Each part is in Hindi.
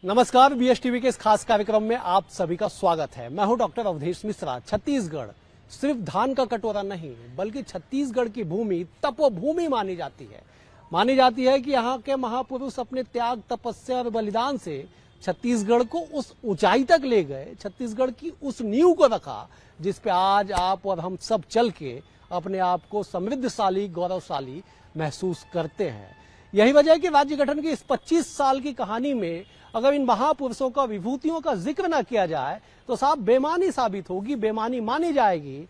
नमस्कार, बीएसटीवी के इस खास कार्यक्रम में आप सभी का स्वागत है। मैं हूं डॉक्टर अवधेश मिश्रा। छत्तीसगढ़ सिर्फ धान का कटोरा नहीं, बल्कि छत्तीसगढ़ की भूमि तपोभूमि मानी जाती है। मानी जाती है कि यहाँ के महापुरुष अपने त्याग, तपस्या और बलिदान से छत्तीसगढ़ को उस ऊंचाई तक ले गए, छत्तीसगढ़ की उस नींव को रखा जिस पे आज आप और हम सब चल के अपने आप को समृद्धशाली, गौरवशाली महसूस करते हैं। यही वजह है कि राज्य गठन की इस 25 साल की कहानी में अगर इन महापुरुषों का, विभूतियों का जिक्र ना किया जाए तो साफ बेमानी साबित होगी, बेमानी मानी जाएगी।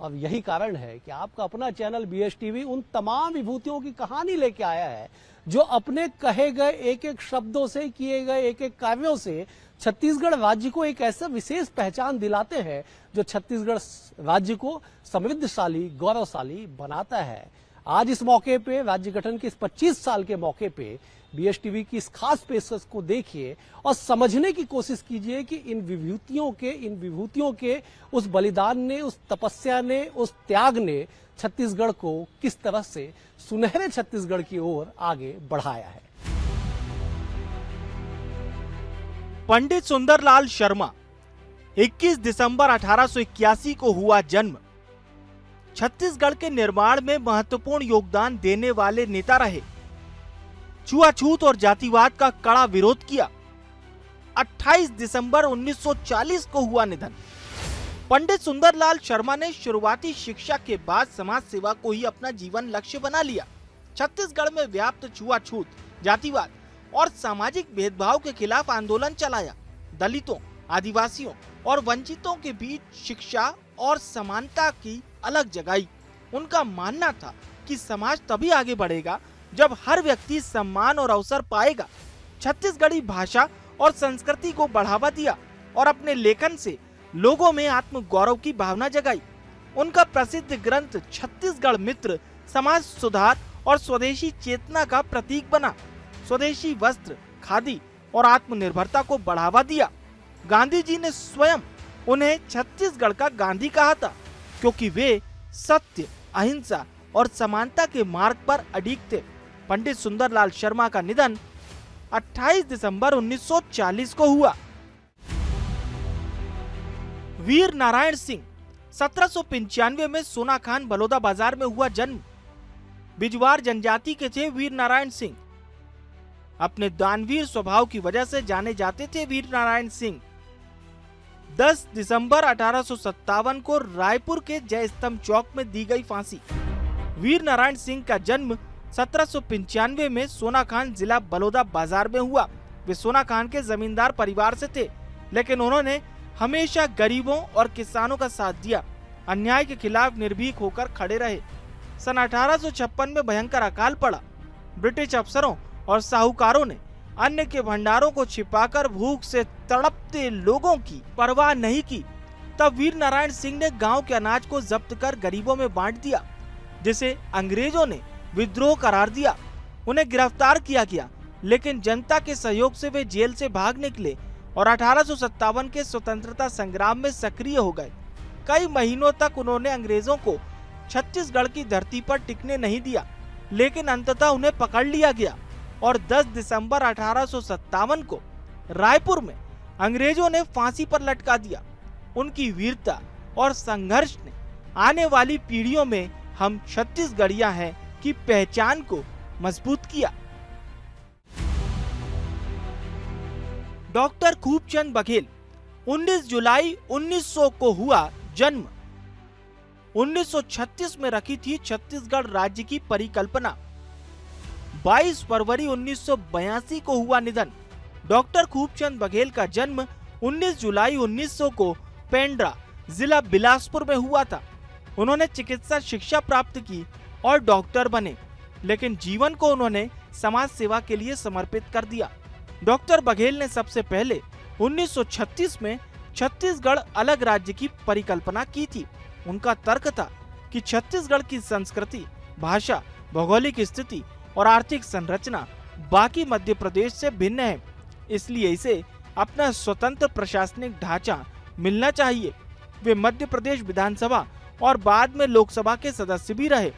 और यही कारण है कि आपका अपना चैनल बीएसटीवी उन तमाम विभूतियों की कहानी लेके आया है जो अपने कहे गए एक एक शब्दों से, किए गए एक एक कार्यों से छत्तीसगढ़ राज्य को एक ऐसा विशेष पहचान दिलाते हैं जो छत्तीसगढ़ राज्य को समृद्धशाली, गौरवशाली बनाता है। आज इस मौके पे, राज्य गठन के इस 25 साल के मौके पे बीएसटीवी की इस खास पेशकश को देखिए और समझने की कोशिश कीजिए कि इन विभूतियों के उस बलिदान ने, उस तपस्या ने, उस त्याग ने छत्तीसगढ़ को किस तरह से सुनहरे छत्तीसगढ़ की ओर आगे बढ़ाया है। पंडित सुंदरलाल शर्मा 21 दिसंबर 1881 को हुआ जन्म। छत्तीसगढ़ के निर्माण में महत्वपूर्ण योगदान देने वाले नेता रहे। छुआछूत और जातिवाद का कड़ा विरोध किया। 28 दिसंबर 1940 को हुआ निधन। पंडित सुंदरलाल शर्मा ने शुरुआती शिक्षा के बाद समाज सेवा को ही अपना जीवन लक्ष्य बना लिया। छत्तीसगढ़ में व्याप्त छुआछूत, जातिवाद और सामाजिक भेदभाव के खिलाफ आंदोलन चलाया। दलितों, आदिवासियों और वंचितों के बीच शिक्षा और समानता की अलग जगाई। उनका मानना था कि समाज तभी आगे बढ़ेगा जब हर व्यक्ति सम्मान और अवसर पाएगा। छत्तीसगढ़ी भाषा और संस्कृति को बढ़ावा दिया और अपने लेखन से लोगों में आत्म गौरव की भावना जगाई। उनका प्रसिद्ध ग्रंथ छत्तीसगढ़ मित्र समाज सुधार और स्वदेशी चेतना का प्रतीक बना। स्वदेशी वस्त्र, खादी और आत्मनिर्भरता को बढ़ावा दिया। गांधी जी ने स्वयं उन्हें छत्तीसगढ़ का गांधी कहा था, क्योंकि वे सत्य, अहिंसा और समानता के मार्ग पर अडिग थे। पंडित सुंदरलाल शर्मा का निधन 28 दिसंबर 1940 को हुआ। वीर नारायण सिंह 1795 में सोनाखान, बलौदा बाजार में हुआ जन्म। बिजवार जनजाति के थे वीर नारायण सिंह। अपने दानवीर स्वभाव की वजह से जाने जाते थे वीर नारायण सिंह। 10 दिसंबर 1857 को रायपुर के जय स्तंभ चौक में दी गई फांसी। वीर नारायण सिंह का जन्म 1795 में सोनाखान, जिला बलौदा बाजार में हुआ। वे सोनाखान के जमींदार परिवार से थे, लेकिन उन्होंने हमेशा गरीबों और किसानों का साथ दिया। अन्याय के खिलाफ निर्भीक होकर खड़े रहे। सन 1856 में भयंकर अकाल पड़ा। ब्रिटिश अफसरों और साहूकारों ने अन्न के भंडारों को छिपाकर भूख से तड़पते लोगों की परवाह नहीं की। तब वीर नारायण सिंह ने गांव के अनाज को जब्त कर गरीबों में बांट दिया, जिसे अंग्रेजों ने विद्रोह करार दिया। उन्हें गिरफ्तार किया गया, लेकिन जनता के सहयोग से वे जेल से भाग निकले और 1857 के स्वतंत्रता संग्राम में सक्रिय हो गए। कई महीनों तक उन्होंने अंग्रेजों को छत्तीसगढ़ की धरती पर टिकने नहीं दिया, लेकिन अंततः उन्हें पकड़ लिया गया और 10 दिसंबर 1857 को रायपुर में अंग्रेजों ने फांसी पर लटका दिया। उनकी वीरता और संघर्ष ने आने वाली पीढ़ियों में हम छत्तीसगढ़िया हैं की पहचान को मजबूत किया। डॉक्टर खूबचंद बघेल 19 जुलाई 1900 को हुआ जन्म। 1936 में रखी थी छत्तीसगढ़ राज्य की परिकल्पना। 22 फरवरी 1982 को हुआ निधन। डॉक्टर खूबचंद बघेल का जन्म 19 जुलाई 1900 को पेंड्रा, जिला बिलासपुर में हुआ था। उन्होंने चिकित्सा शिक्षा प्राप्त की और डॉक्टर बने, लेकिन जीवन को उन्होंने समाज सेवा के लिए समर्पित कर दिया। डॉक्टर बघेल ने सबसे पहले 1936 में छत्तीसगढ़ अलग राज्य की परिकल्पना की थी। उनका तर्क था कि छत्तीसगढ़ की संस्कृति, भाषा, भौगोलिक स्थिति और आर्थिक संरचना बाकी मध्य प्रदेश से भिन्न है, इसलिए इसे अपना स्वतंत्र प्रशासनिक ढांचा मिलना चाहिए। वे मध्य प्रदेश विधानसभा और बाद में लोकसभा के सदस्य भी रहे।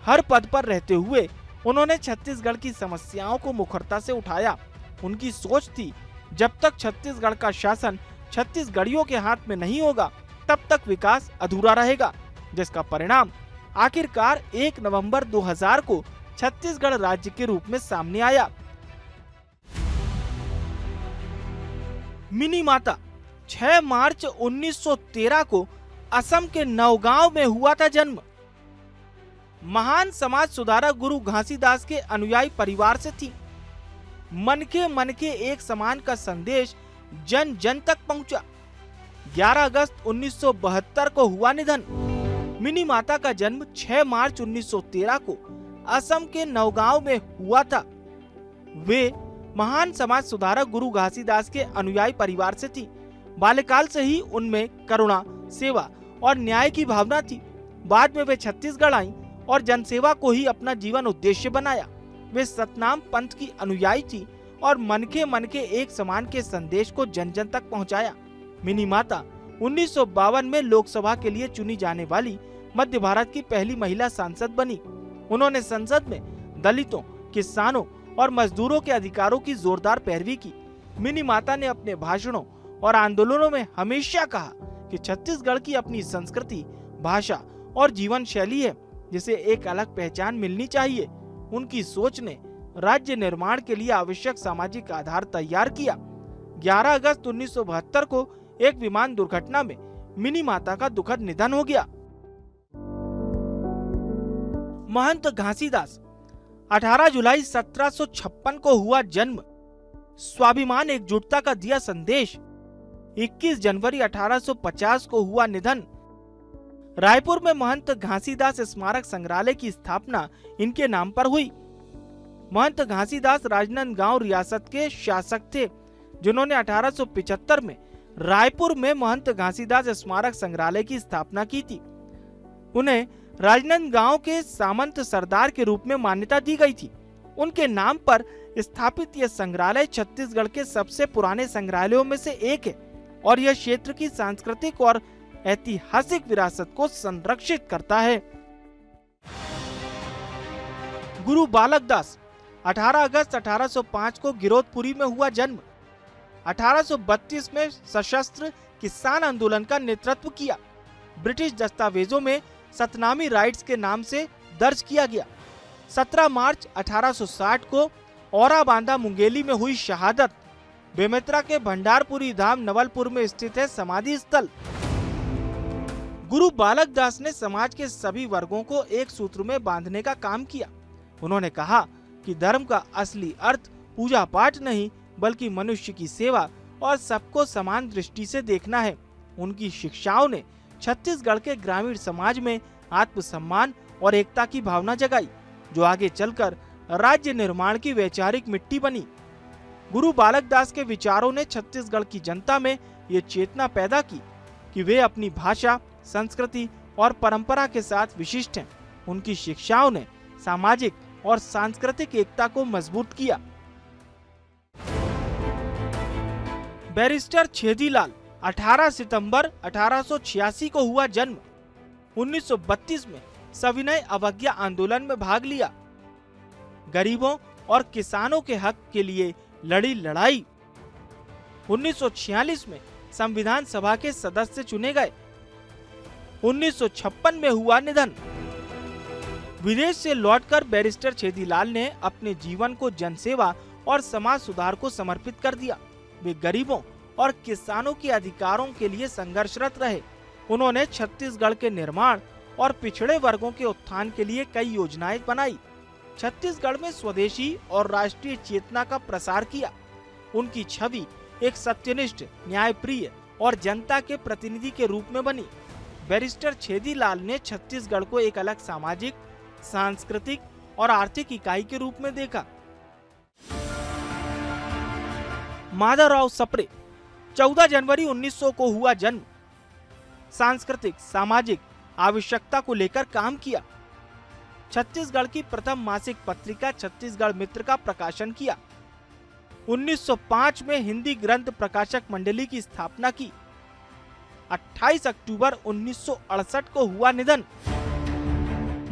हर पद पर रहते हुए उन्होंने छत्तीसगढ़ की समस्याओं को मुखरता से उठाया। उनकी सोच थी जब तक छत्तीसगढ़ का शासन छत्तीसगढ़ियों के हाथ में नहीं होगा तब तक विकास अधूरा रहेगा, जिसका परिणाम आखिरकार 1 नवंबर 2000 को छत्तीसगढ़ राज्य के रूप में सामने आया। मिनी माता 6 मार्च 1913 को असम के नौगांव में हुआ था जन्म। महान समाज सुधारक गुरु घासीदास के अनुयायी परिवार से थी। मन के एक समान का संदेश जन जन तक पहुंचा। 11 अगस्त 1972 को हुआ निधन। मिनी माता का जन्म 6 मार्च 1913 को असम के नौगांव में हुआ था। वे महान समाज सुधारक गुरु घासीदास के अनुयायी परिवार से थी। बाल्यकाल से ही उनमें करुणा, सेवा और न्याय की भावना थी। बाद में वे छत्तीसगढ़ आईं और जनसेवा को ही अपना जीवन उद्देश्य बनाया। वे सतनाम पंथ की अनुयायी थी और मन के एक समान के संदेश को जन जन तक पहुंचाया। मिनी माता 1952 में लोकसभा के लिए चुनी जाने वाली मध्य भारत की पहली महिला सांसद बनी। उन्होंने संसद में दलितों, किसानों और मजदूरों के अधिकारों की जोरदार पैरवी की। मिनी माता ने अपने भाषणों और आंदोलनों में हमेशा कहा कि छत्तीसगढ़ की अपनी संस्कृति, भाषा और जीवन शैली है जिसे एक अलग पहचान मिलनी चाहिए। उनकी सोच ने राज्य निर्माण के लिए आवश्यक सामाजिक आधार तैयार किया। 11 अगस्त 1972 को एक विमान दुर्घटना में मिनी माता का दुखद निधन हो गया। महंत घासीदास 18 जुलाई 1756 को हुआ जन्म। स्वाभिमान एकजुटता का दिया संदेश। 21 जनवरी 1850 को हुआ निधन। रायपुर में महंत घासीदास स्मारक संग्रहालय की स्थापना इनके नाम पर हुई। महंत घासीदास राजनांदगांव रियासत के शासक थे, जिन्होंने 1875 में रायपुर में महंत घासीदास स्मारक संग्रहालय की स्थापना की थी। उन्हें राजनांदगांव के सामंत सरदार के रूप में मान्यता दी गई थी। उनके नाम पर स्थापित यह संग्रहालय छत्तीसगढ़ के सबसे पुराने संग्रहालयों में से एक है और यह क्षेत्र की सांस्कृतिक और ऐतिहासिक विरासत को संरक्षित करता है। गुरु बालक दास 18 अगस्त 1805 को गिरौदपुरी में हुआ जन्म। 1832 में सशस्त्र किसान आंदोलन का नेतृत्व किया। ब्रिटिश दस्तावेजों में सतनामी राइट्स के नाम से दर्ज किया गया। 17 मार्च 1860 को औराबांदा मुंगेली में हुई शहादत। बेमेतरा के भंडारपुरी धाम नवलपुर में स्थित है समाधि स्थल। गुरु बालक दास ने समाज के सभी वर्गों को एक सूत्र में बांधने का काम किया। उन्होंने कहा कि धर्म का असली अर्थ पूजा पाठ नहीं बल्कि मनुष्य की सेवा और सबको समान दृष्टि से देखना है। उनकी शिक्षाओं ने छत्तीसगढ़ के ग्रामीण समाज में आत्मसम्मान और एकता की भावना जगाई, जो आगे चलकर राज्य निर्माण की वैचारिक मिट्टी बनी। गुरु बालक दास के विचारों ने छत्तीसगढ़ की जनता में ये चेतना पैदा की कि वे अपनी भाषा, संस्कृति और परंपरा के साथ विशिष्ट हैं। उनकी शिक्षाओं ने सामाजिक और सांस्कृतिक एकता को मजबूत किया। बैरिस्टर छेदीलाल 18 सितंबर 1886 को हुआ जन्म। 1932 में सविनय अवज्ञा आंदोलन में भाग लिया। गरीबों और किसानों के हक के लिए लड़ी लड़ाई। 1946 में संविधान सभा के सदस्य चुने गए। 1956 में हुआ निधन। विदेश से लौटकर बैरिस्टर छेदीलाल ने अपने जीवन को जनसेवा और समाज सुधार को समर्पित कर दिया। वे गरीबों और किसानों के अधिकारों के लिए संघर्षरत रहे। उन्होंने छत्तीसगढ़ के निर्माण और पिछड़े वर्गों के उत्थान के लिए कई योजनाएं बनाई। छत्तीसगढ़ में स्वदेशी और राष्ट्रीय चेतना का प्रसार किया। उनकी छवि एक सत्यनिष्ठ, न्यायप्रिय और जनता के प्रतिनिधि के रूप में बनी। बैरिस्टर छेदीलाल ने छत्तीसगढ़ को एक अलग सामाजिक, सांस्कृतिक और आर्थिक इकाई के रूप में देखा। माधवराव सप्रे 14 जनवरी 1900 को हुआ जन्म। सांस्कृतिक, सामाजिक आवश्यकता को लेकर काम किया। छत्तीसगढ़ की प्रथम मासिक पत्रिका छत्तीसगढ़ मित्र का प्रकाशन किया। 1905 में हिंदी ग्रंथ प्रकाशक मंडली की स्थापना की। 28 अक्टूबर 1968 को हुआ निधन।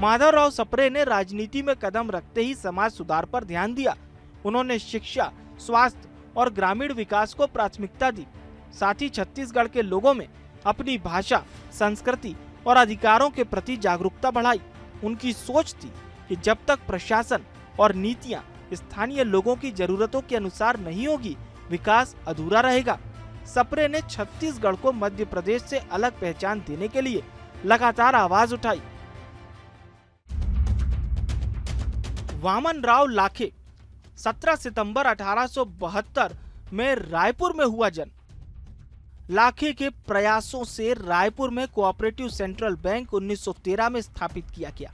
माधवराव सप्रे ने राजनीति में कदम रखते ही समाज सुधार पर ध्यान दिया। उन्होंने शिक्षा, स्वास्थ्य और ग्रामीण विकास को प्राथमिकता दी। साथ ही छत्तीसगढ़ के लोगों में अपनी भाषा, संस्कृति और अधिकारों के प्रति जागरूकता बढ़ाई। उनकी सोच थी कि जब तक प्रशासन और नीतियां स्थानीय लोगों की जरूरतों के अनुसार नहीं होगी, विकास अधूरा रहेगा। सप्रे ने छत्तीसगढ़ को मध्य प्रदेश से अलग पहचान देने के लिए लगातार आवाज उठाई। वामन राव लाखे 17 सितंबर 1872 में रायपुर में हुआ जन्म। लाखे के प्रयासों से रायपुर में कोऑपरेटिव सेंट्रल बैंक 1913 में स्थापित किया गया।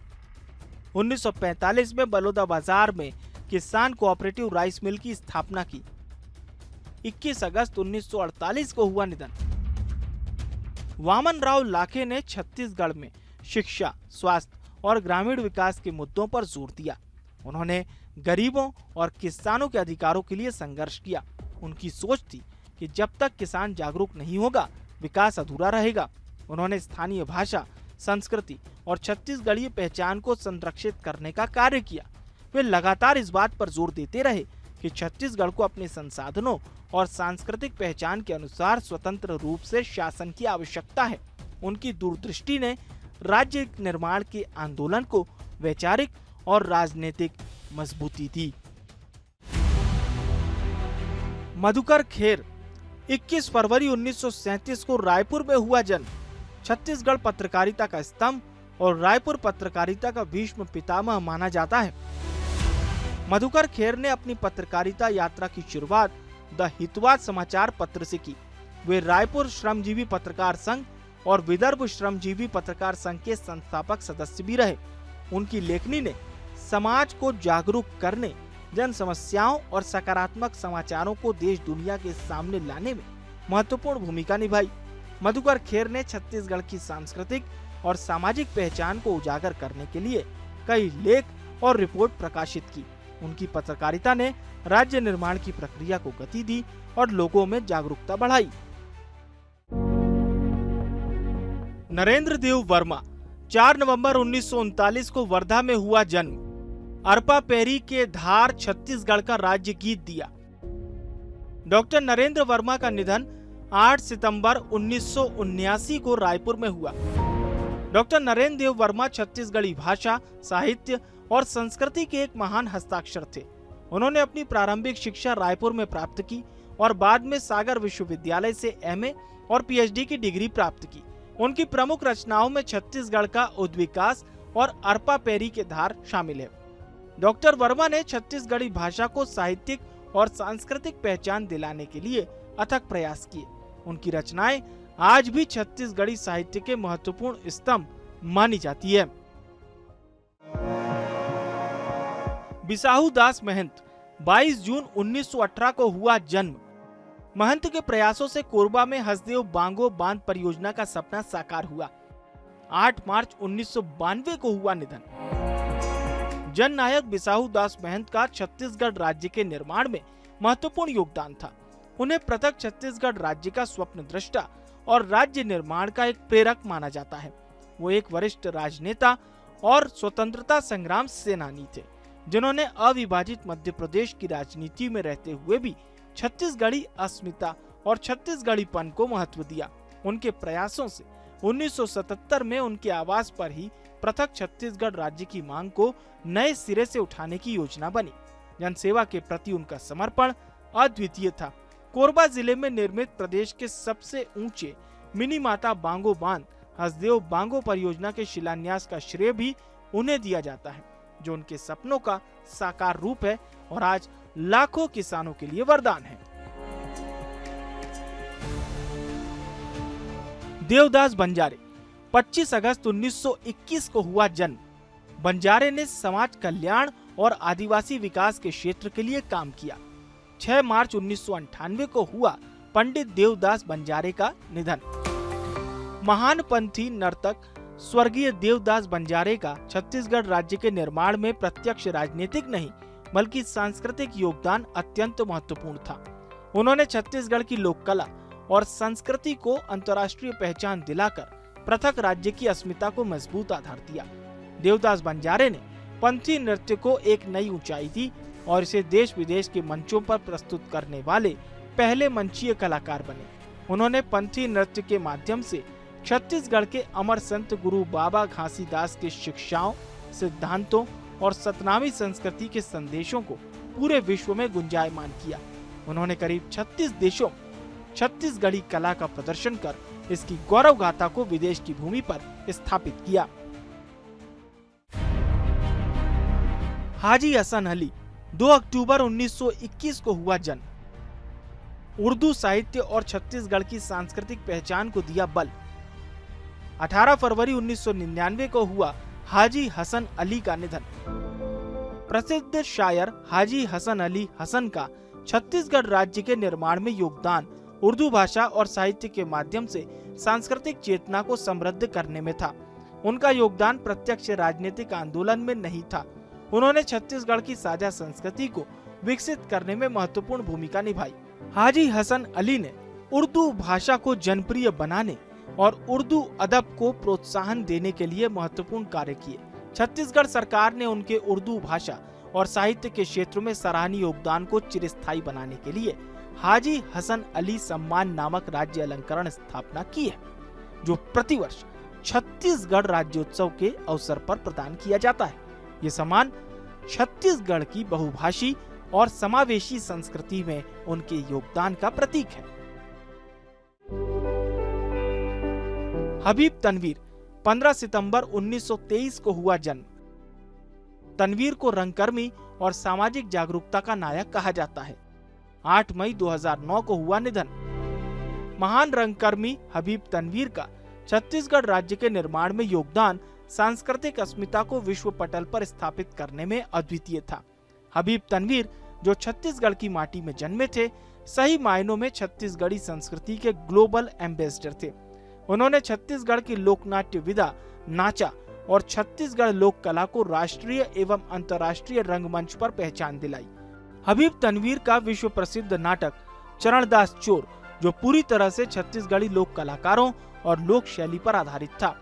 1945 में बलौदाबाजार में किसान कोऑपरेटिव राइस मिल की स्थापना की। 21 अगस्त 1948 को हुआ निधन। वामन राव लाखे ने छत्तीसगढ़ में शिक्षा, स्वास्थ्य और ग्रामीण विकास के मुद्दों पर जोर दिया। उन्होंने गरीबों और किसानों के अधिकारों के लिए संघर्ष किया। उनकी सोच थी कि जब तक किसान जागरूक नहीं होगा, विकास अधूरा रहेगा। उन्होंने स्थानीय भाषा, संस्कृति और छत्तीसगढ़ी पहचान को संरक्षित करने का कार्य किया। वे लगातार इस बात पर जोर देते रहे कि छत्तीसगढ़ को अपने संसाधनों और सांस्कृतिक पहचान के अनुसार स्वतंत्र रूप से शासन की आवश्यकता है। उनकी दूरदृष्टि ने राज्य निर्माण के आंदोलन को वैचारिक और राजनीतिक मजबूती दी। मधुकर खेर 21 फरवरी 1937 को रायपुर में हुआ जन्म। छत्तीसगढ़ पत्रकारिता का स्तंभ और रायपुर पत्रकारिता का भीष्म पितामह माना जाता है। मधुकर खेर ने अपनी पत्रकारिता यात्रा की शुरुआत द हितवाद समाचार पत्र से की। वे रायपुर श्रमजीवी पत्रकार संघ और विदर्भ श्रमजीवी पत्रकार संघ के संस्थापक सदस्य भी रहे। उनकी लेखनी ने समाज को जागरूक करने, जन समस्याओं और सकारात्मक समाचारों को देश दुनिया के सामने लाने में महत्वपूर्ण भूमिका निभाई। मधुकर खेर ने छत्तीसगढ़ की सांस्कृतिक और सामाजिक पहचान को उजागर करने के लिए कई लेख और रिपोर्ट प्रकाशित की। उनकी पत्रकारिता ने राज्य निर्माण की प्रक्रिया को गति दी और लोगों में जागरूकता बढ़ाई। नरेंद्र देव वर्मा 4 नवंबर 1939 को वर्धा में हुआ जन्म। अरपा पेरी के धार छत्तीसगढ़ का राज्य गीत दिया। डॉक्टर नरेंद्र वर्मा का निधन 8 सितंबर 1979 को रायपुर में हुआ। डॉक्टर नरेंद्र देव वर्मा छत्तीसगढ़ी भाषा, साहित्य और संस्कृति के एक महान हस्ताक्षर थे। उन्होंने अपनी प्रारंभिक शिक्षा रायपुर में प्राप्त की और बाद में सागर विश्वविद्यालय से एमए और पीएचडी की डिग्री प्राप्त की। उनकी प्रमुख रचनाओं में छत्तीसगढ़ का उद्विकास और अरपा पेरी के धार शामिल है। डॉक्टर वर्मा ने छत्तीसगढ़ी भाषा को साहित्यिक और सांस्कृतिक पहचान दिलाने के लिए अथक प्रयास किए। उनकी रचनाएं आज भी छत्तीसगढ़ी साहित्य के महत्वपूर्ण स्तंभ मानी जाती है। बिसाहू दास महंत 22 जून 1918 को हुआ जन्म। महंत के प्रयासों से कोरबा में हसदेव बांगो बांध परियोजना का सपना साकार हुआ। 8 मार्च 1992 को हुआ निधन। जन नायक बिसाहू दास महंत का छत्तीसगढ़ राज्य के निर्माण में महत्वपूर्ण योगदान था। उन्हें पृथक छत्तीसगढ़ राज्य का स्वप्न दृष्टा और राज्य निर्माण का एक प्रेरक माना जाता है। वो एक वरिष्ठ राजनेता और स्वतंत्रता संग्राम सेनानी थे, जिन्होंने अविभाजित मध्य प्रदेश की राजनीति में रहते हुए भी छत्तीसगढ़ी अस्मिता और छत्तीसगढ़ीपन को महत्व दिया। उनके प्रयासों से 1977 में उनके आवास पर ही पृथक छत्तीसगढ़ राज्य की मांग को नए सिरे से उठाने की योजना बनी। जनसेवा के प्रति उनका समर्पण अद्वितीय था। कोरबा जिले में निर्मित प्रदेश के सबसे ऊंचे मिनी माता बांगो बांध हसदेव बांगो परियोजना के शिलान्यास का श्रेय भी उन्हें दिया जाता है, जो उनके सपनों का साकार रूप है और आज लाखों किसानों के लिए वरदान है। देवदास बंजारे 25 अगस्त 1921 को हुआ जन्म। बंजारे ने समाज कल्याण और आदिवासी विकास के क्षेत्र के लिए काम किया। 6 मार्च 1998 को हुआ पंडित देवदास बंजारे का निधन। महान पंथी नर्तक स्वर्गीय देवदास बंजारे का छत्तीसगढ़ राज्य के निर्माण में प्रत्यक्ष राजनीतिक नहीं बल्कि सांस्कृतिक योगदान अत्यंत महत्वपूर्ण था। उन्होंने छत्तीसगढ़ की लोक कला और संस्कृति को अंतर्राष्ट्रीय पहचान दिलाकर पृथक राज्य की अस्मिता को मजबूत आधार दिया। देवदास बंजारे ने पंथी नृत्य को एक नई ऊंचाई दी और इसे देश विदेश के मंचों पर प्रस्तुत करने वाले पहले मंचीय कलाकार बने। उन्होंने पंथी नृत्य के माध्यम से छत्तीसगढ़ के अमर संत गुरु बाबा घासीदास के शिक्षाओं, सिद्धांतों और सतनामी संस्कृति के संदेशों को पूरे विश्व में गुंजायमान किया। उन्होंने करीब 36 देशों छत्तीसगढ़ी कला का प्रदर्शन कर इसकी गौरव गाथा को विदेश की भूमि पर स्थापित किया। हाजी हसन अली 2 अक्टूबर 1921 को हुआ जन्म। उर्दू साहित्य और छत्तीसगढ़ की सांस्कृतिक पहचान को दिया बल। 18 फरवरी 1999 को हुआ हाजी हसन अली का निधन। प्रसिद्ध शायर हाजी हसन अली हसन का छत्तीसगढ़ राज्य के निर्माण में योगदान उर्दू भाषा और साहित्य के माध्यम से सांस्कृतिक चेतना को समृद्ध करने में था। उनका योगदान प्रत्यक्ष राजनीतिक आंदोलन में नहीं था। उन्होंने छत्तीसगढ़ की साझा संस्कृति को विकसित करने में महत्वपूर्ण भूमिका निभाई। हाजी हसन अली ने उर्दू भाषा को जनप्रिय बनाने और उर्दू अदब को प्रोत्साहन देने के लिए महत्वपूर्ण कार्य किए। छत्तीसगढ़ सरकार ने उनके उर्दू भाषा और साहित्य के क्षेत्र में सराहनीय योगदान को चिरस्थायी बनाने के लिए हाजी हसन अली सम्मान नामक राज्य अलंकरण स्थापना की है, जो प्रतिवर्ष छत्तीसगढ़ राज्योत्सव के अवसर पर प्रदान किया जाता है। ये सम्मान छत्तीसगढ़ की बहुभाषी और समावेशी संस्कृति में उनके योगदान का प्रतीक है। हबीब तनवीर 15 सितंबर 1923 को हुआ जन्म। तनवीर को रंगकर्मी और सामाजिक जागरूकता का नायक कहा जाता है। 8 मई 2009 को हुआ निधन। महान रंगकर्मी हबीब तनवीर का छत्तीसगढ़ राज्य के निर्माण में योगदान सांस्कृतिक अस्मिता को विश्व पटल पर स्थापित करने में अद्वितीय था। हबीब तनवीर जो छत्तीसगढ़ की माटी में जन्मे थे, सही मायनों में छत्तीसगढ़ी संस्कृति के ग्लोबल एम्बेसडर थे। उन्होंने छत्तीसगढ़ की लोकनाट्य विधा, नाचा और छत्तीसगढ़ लोक कला को राष्ट्रीय एवं अंतर्राष्ट्रीय रंगमंच पर पहचान दिलाई। हबीब तनवीर का विश्व प्रसिद्ध नाटक चरणदास चोर, जो पूरी तरह से छत्तीसगढ़ी लोक कलाकारों और लोक शैली पर आधारित था,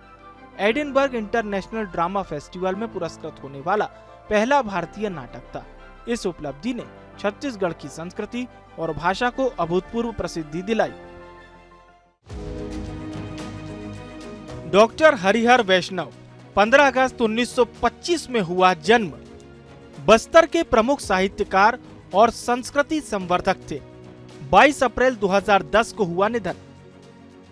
एडिनबर्ग इंटरनेशनल ड्रामा फेस्टिवल में पुरस्कृत होने वाला पहला भारतीय नाटक था। इस उपलब्धि ने छत्तीसगढ़ की संस्कृति और भाषा को अभूतपूर्व प्रसिद्धि दिलाई। डॉक्टर हरिहर वैष्णव 15 अगस्त 1925 में हुआ जन्म। बस्तर के प्रमुख साहित्यकार और संस्कृति संवर्धक थे। 22 अप्रैल 2010 को हुआ निधन।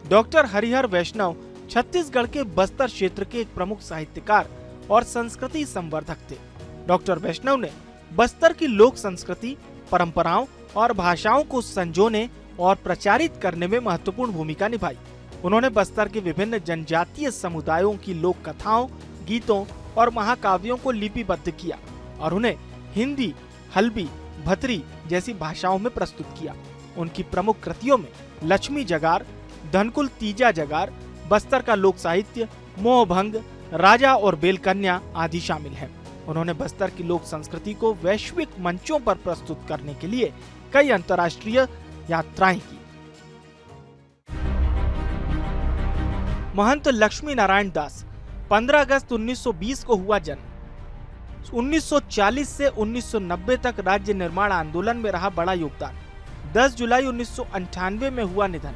डॉक्टर हरिहर वैष्णव छत्तीसगढ़ के बस्तर क्षेत्र के एक प्रमुख साहित्यकार और संस्कृति संवर्धक थे। डॉक्टर वैष्णव ने बस्तर की लोक संस्कृति, परंपराओं और भाषाओं को संजोने और प्रचारित करने में महत्वपूर्ण भूमिका निभाई। उन्होंने बस्तर के विभिन्न जनजातीय समुदायों की लोक कथाओं, गीतों और महाकाव्यों को लिपिबद्ध किया और उन्हें हिंदी, हल्बी, भतरी जैसी भाषाओं में प्रस्तुत किया। उनकी प्रमुख कृतियों में लक्ष्मी जगार, धनकुल तीजा जगार, बस्तर का लोक साहित्य, मोहभंग, राजा और बेलकन्या आदि शामिल हैं। उन्होंने बस्तर की लोक संस्कृति को वैश्विक मंचों पर प्रस्तुत करने के लिए कई अंतर्राष्ट्रीय यात्राएं की। महंत लक्ष्मी नारायण दास 15 अगस्त 1920 को हुआ जन्म। 1940 से 1990 तक राज्य निर्माण आंदोलन में रहा बड़ा योगदान। 10 जुलाई 1998 में हुआ निधन।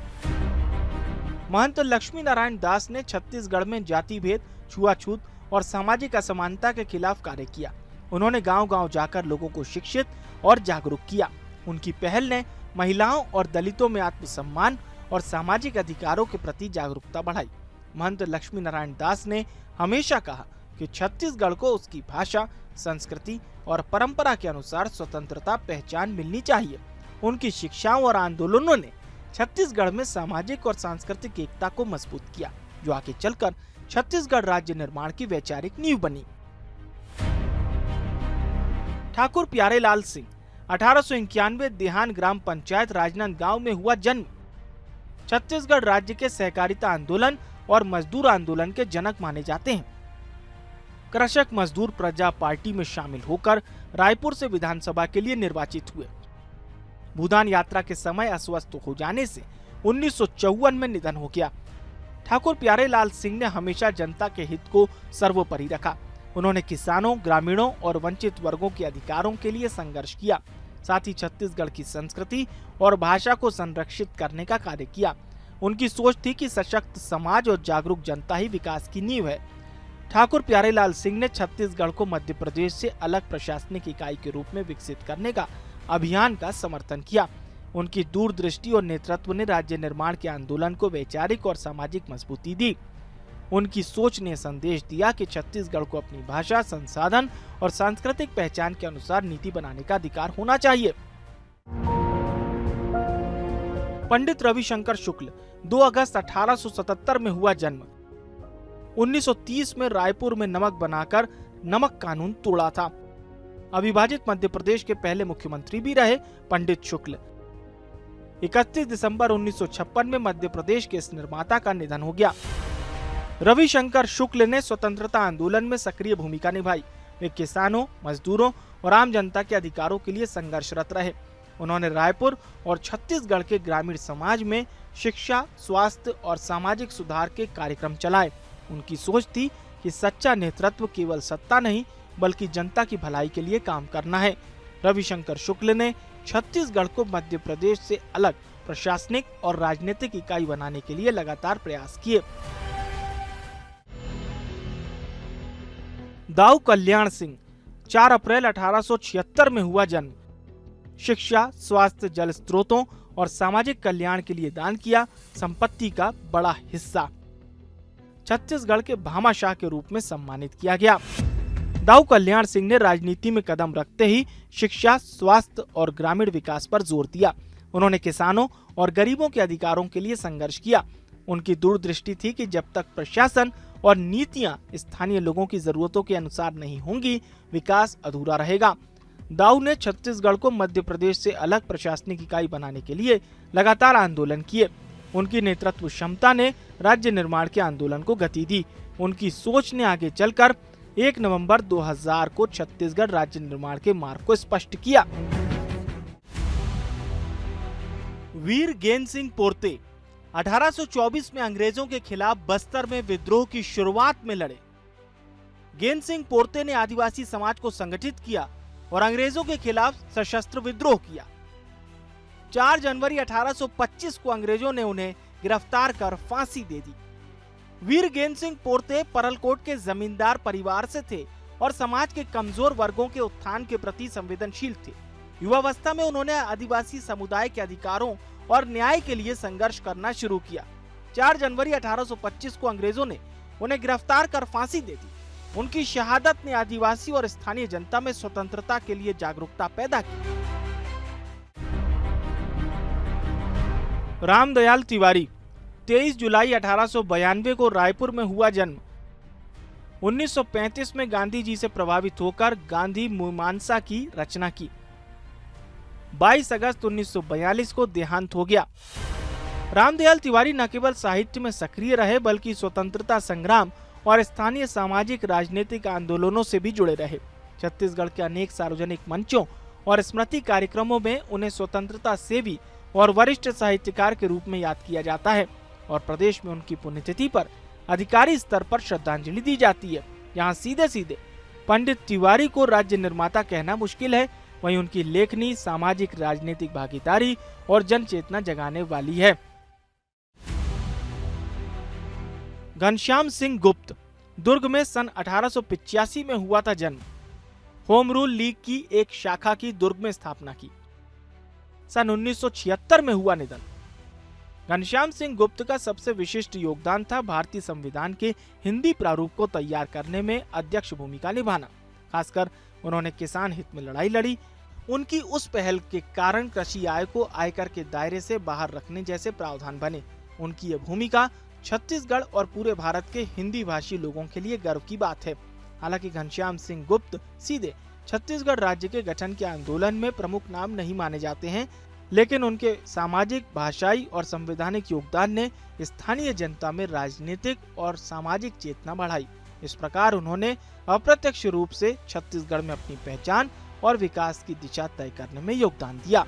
महंत लक्ष्मी नारायण दास ने छत्तीसगढ़ में जाति भेद, छुआछूत और सामाजिक असमानता के खिलाफ कार्य किया। उन्होंने गांव-गांव जाकर लोगों को शिक्षित और जागरूक किया। उनकी पहल ने महिलाओं और दलितों में आत्मसम्मान और सामाजिक अधिकारों के प्रति जागरूकता बढ़ाई। महंत लक्ष्मी नारायण दास ने हमेशा कहा कि छत्तीसगढ़ को उसकी भाषा, संस्कृति और परंपरा के अनुसार स्वतंत्रता पहचान मिलनी चाहिए। उनकी शिक्षाओं और आंदोलनों ने छत्तीसगढ़ में सामाजिक और सांस्कृतिक एकता को मजबूत किया, जो आगे चलकर छत्तीसगढ़ राज्य निर्माण की वैचारिक नींव बनी। ठाकुर प्यारेलाल सिंह 1891 देहान ग्राम पंचायत राजनांदगांव में हुआ जन्म। छत्तीसगढ़ राज्य के सहकारिता आंदोलन और मजदूर आंदोलन के जनक माने जाते हैं। कृषक मजदूर प्रजा पार्टी में शामिल होकर रायपुर से विधानसभा के लिए निर्वाचित हुए। भूदान यात्रा के समय अस्वस्थ हो जाने से 1954 में निधन हो गया। ठाकुर प्यारेलाल सिंह ने हमेशा जनता के हित को सर्वोपरि रखा। उन्होंने किसानों, ग्रामीणों और वंचित वर्गों के अधिकारों के लिए संघर्ष किया। साथ ही छत्तीसगढ़ की संस्कृति और भाषा को संरक्षित करने का कार्य किया। उनकी सोच थी कि सशक्त समाज और जागरूक जनता ही विकास की नींव है। ठाकुर प्यारेलाल सिंह ने छत्तीसगढ़ को मध्य प्रदेश से अलग प्रशासनिक इकाई के रूप में विकसित करने का अभियान का समर्थन किया। उनकी दूरदृष्टि और नेतृत्व ने राज्य निर्माण के आंदोलन को वैचारिक और सामाजिक मजबूती दी। उनकी सोच ने संदेश दिया कि छत्तीसगढ़ को अपनी भाषा, संसाधन और सांस्कृतिक पहचान के अनुसार नीति बनाने का अधिकार होना चाहिए। पंडित रविशंकर शुक्ल 2 अगस्त 1877 में हुआ जन्म। 1930 में रायपुर में नमक बनाकर नमक कानून तोड़ा था। अविभाजित मध्य प्रदेश के पहले मुख्यमंत्री भी रहे पंडित शुक्ल। 31 दिसंबर 1956 में मध्य प्रदेश के इस निर्माता का निधन हो गया। रविशंकर शुक्ल ने स्वतंत्रता आंदोलन में सक्रिय भूमिका निभाई। वे किसानों, मजदूरों और आम जनता के अधिकारों के लिए संघर्षरत रहे। उन्होंने रायपुर और छत्तीसगढ़ के ग्रामीण समाज में शिक्षा, स्वास्थ्य और सामाजिक सुधार के कार्यक्रम चलाए। उनकी सोच थी कि सच्चा नेतृत्व केवल सत्ता नहीं बल्कि जनता की भलाई के लिए काम करना है। रविशंकर शुक्ल ने छत्तीसगढ़ को मध्य प्रदेश से अलग प्रशासनिक और राजनीतिक इकाई बनाने के लिए लगातार प्रयास किए। दाऊ कल्याण सिंह 4 अप्रैल 1876 में हुआ जन्म। शिक्षा, स्वास्थ्य, जल स्रोतों और सामाजिक कल्याण के लिए दान किया। संपत्ति का बड़ा हिस्सा छत्तीसगढ़ के भामाशाह के रूप में सम्मानित किया गया। दाऊ कल्याण सिंह ने राजनीति में कदम रखते ही शिक्षा, स्वास्थ्य और ग्रामीण विकास पर जोर दिया। उन्होंने किसानों और गरीबों के अधिकारों के लिए संघर्ष किया। उनकी दूरदृष्टि थी कि जब तक प्रशासन और नीतियां स्थानीय लोगों की जरूरतों के अनुसार नहीं होंगी, विकास अधूरा रहेगा। दाऊ ने छत्तीसगढ़ को मध्य प्रदेश से अलग प्रशासनिक इकाई बनाने के लिए लगातार आंदोलन किए। उनकी नेतृत्व क्षमता ने राज्य निर्माण के आंदोलन को गति दी। उनकी सोच ने आगे चलकर 1 नवंबर 2000 को छत्तीसगढ़ राज्य निर्माण के मार्ग को स्पष्ट किया। वीर गेंद सिंह पोर्ते 1824 में अंग्रेजों के खिलाफ बस्तर में विद्रोह की शुरुआत में लड़े। गेंद सिंह पोर्ते ने आदिवासी समाज को संगठित किया और अंग्रेजों के खिलाफ सशस्त्र विद्रोह किया। 4 जनवरी 1825 को अंग्रेजों ने उन्हें गिरफ्तार कर फांसी दे दी। वीर गेंद सिंह पोर्ते परलकोट के जमींदार परिवार से थे और समाज के कमजोर वर्गों के उत्थान के प्रति संवेदनशील थे। युवावस्था में उन्होंने आदिवासी समुदाय के अधिकारों और न्याय के लिए संघर्ष करना शुरू किया। 4 जनवरी 1825 को अंग्रेजों ने उन्हें गिरफ्तार कर फांसी दे दी। उनकी शहादत ने आदिवासी और स्थानीय जनता में स्वतंत्रता के लिए जागरूकता पैदा की। रामदयाल तिवारी 23 जुलाई 1892 को रायपुर में हुआ जन्म। 1935 में गांधी जी से प्रभावित होकर गांधी मीमांसा की रचना की। 22 अगस्त 1942 को देहांत हो गया। रामदयाल तिवारी न केवल साहित्य में सक्रिय रहे बल्कि स्वतंत्रता संग्राम और स्थानीय सामाजिक राजनीतिक आंदोलनों से भी जुड़े रहे। छत्तीसगढ़ के अनेक सार्वजनिक मंचों और स्मृति कार्यक्रमों में उन्हें स्वतंत्रता सेवी और वरिष्ठ साहित्यकार के रूप में याद किया जाता है और प्रदेश में उनकी पुण्यतिथि पर अधिकारी स्तर पर श्रद्धांजलि दी जाती है। यहाँ सीधे सीधे पंडित तिवारी को राज्य निर्माता कहना मुश्किल है, वहीं उनकी लेखनी सामाजिक राजनीतिक भागीदारी और जन चेतना जगाने वाली है। घनश्याम सिंह गुप्त दुर्ग में सन 1885 में हुआ था जन्म। होम रूल लीग की एक शाखा की दुर्ग में स्थापना की। सन 1976 में हुआ निधन। घनश्याम सिंह गुप्त का सबसे विशिष्ट योगदान था भारतीय संविधान के हिंदी प्रारूप को तैयार करने में अध्यक्ष भूमिका निभाना। खासकर उन्होंने किसान हित में लड़ाई लड़ी। उनकी उस पहल के कारण कृषि आय को आयकर के दायरे से बाहर रखने जैसे प्रावधान बने। उनकी यह भूमिका छत्तीसगढ़ और पूरे भारत के हिंदी भाषी लोगों के लिए गर्व की बात है। हालांकि घनश्याम सिंह गुप्त सीधे छत्तीसगढ़ राज्य के गठन के आंदोलन में प्रमुख नाम नहीं माने जाते हैं, लेकिन उनके सामाजिक, भाषाई और संवैधानिक योगदान ने स्थानीय जनता में राजनीतिक और सामाजिक चेतना बढ़ाई। इस प्रकार उन्होंने अप्रत्यक्ष रूप से छत्तीसगढ़ में अपनी पहचान और विकास की दिशा तय करने में योगदान दिया।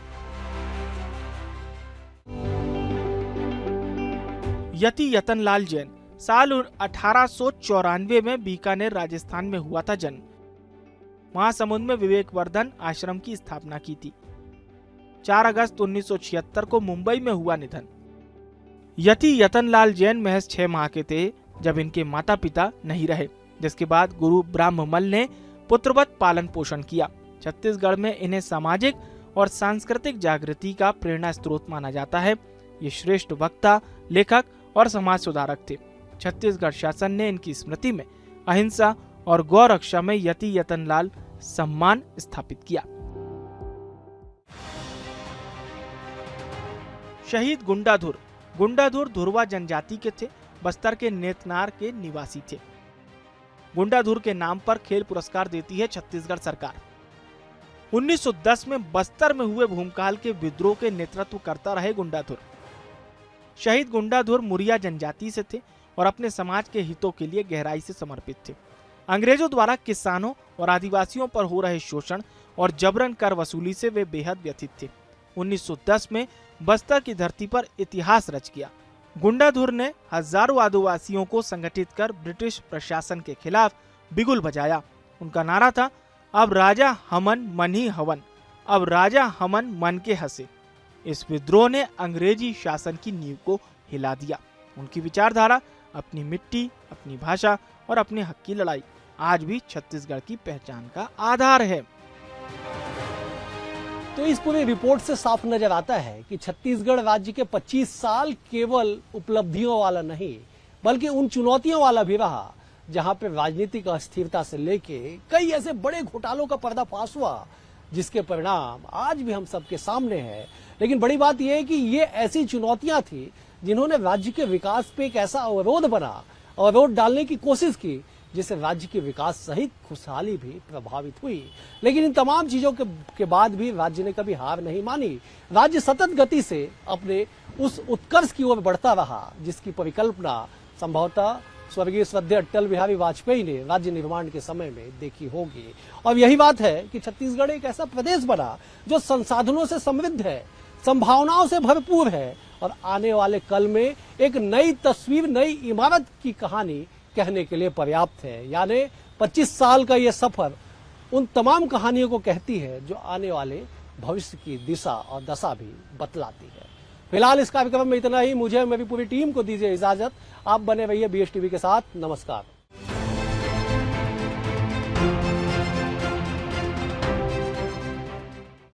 यति यतनलाल जैन साल 1894 में बीकानेर राजस्थान में हुआ था जन्म। महासमुंद में विवेकवर्धन आश्रम की स्थापना की थी। 4 अगस्त 1976 को मुंबई में हुआ निधन। यति यतनलाल जैन महज 6 माह के थे जब इनके माता पिता नहीं रहे, जिसके बाद गुरु ब्रह्ममल ने पुत्रवत पालन पोषण किया। छत्तीसगढ़ में इन्हें सामाजिक और सांस्कृतिक जागृति का प्रेरणा स्रोत माना जाता है। ये श्रेष्ठ वक्ता, लेखक और समाज सुधारक थे। छत्तीसगढ़ शासन ने इनकी स्मृति में अहिंसा और गौ रक्षा में यति यतनलाल सम्मान स्थापित किया। शहीद गुंडाधुर। गुंडाधुर धुरवा जनजाति के थे। बस्तर के नेतनार के निवासी थे। गुंडाधुर के नाम पर खेल पुरस्कार देती है छत्तीसगढ़ सरकार। 1910 में बस्तर में हुए भूमकाल के विद्रोह के नेतृत्व करता रहे गुंडाधुर। शहीद गुंडाधुर मुरिया जनजाति से थे और अपने समाज के हितों के लिए गहराई से समर्पित थे। अंग्रेजों द्वारा किसानों और आदिवासियों पर हो रहे शोषण और जबरन कर वसूली से वे बेहद व्यथित थे। 1910 में बस्तर की धरती पर इतिहास रच गया। गुंडाधुर ने हजारों आदिवासियों को संगठित कर ब्रिटिश प्रशासन के खिलाफ बिगुल बजाया। उनका नारा था, अब राजा हमन मन ही हवन, अब राजा हमन मन के हंसे। इस विद्रोह ने अंग्रेजी शासन की नींव को हिला दिया। उनकी विचारधारा, अपनी मिट्टी, अपनी भाषा और अपने हक की लड़ाई आज भी छत्तीसगढ़ की पहचान का आधार है। तो इस पूरी रिपोर्ट से साफ नजर आता है कि छत्तीसगढ़ राज्य के 25 साल केवल उपलब्धियों वाला नहीं, बल्कि उन चुनौतियों वाला भी रहा जहां पे राजनीतिक अस्थिरता से लेके कई ऐसे बड़े घोटालों का पर्दाफाश हुआ, जिसके परिणाम आज भी हम सबके सामने है। लेकिन बड़ी बात यह है कि ये ऐसी चुनौतियां थी जिन्होंने राज्य के विकास पे एक ऐसा अवरोध बना, अवरोध डालने की कोशिश की, जिससे राज्य के विकास सहित खुशहाली भी प्रभावित हुई। लेकिन इन तमाम चीजों के बाद भी राज्य ने कभी हार नहीं मानी। राज्य सतत गति से अपने उस उत्कर्ष की ओर बढ़ता रहा जिसकी परिकल्पना संभवतः स्वर्गीय श्रद्धेय अटल बिहारी वाजपेयी ने राज्य निर्माण के समय में देखी होगी। और यही बात है कि छत्तीसगढ़ एक ऐसा प्रदेश बना जो संसाधनों से समृद्ध है, संभावनाओं से भरपूर है और आने वाले कल में एक नई तस्वीर, नई इमारत की कहानी कहने के लिए पर्याप्त है। यानी 25 साल का ये सफर उन तमाम कहानियों को कहती है जो आने वाले भविष्य की दिशा और दशा भी बतलाती है। फिलहाल इस कार्यक्रम में इतना ही। मुझे, मेरी पूरी टीम को दीजिए इजाजत। आप बने रहिए BSTV के साथ। नमस्कार।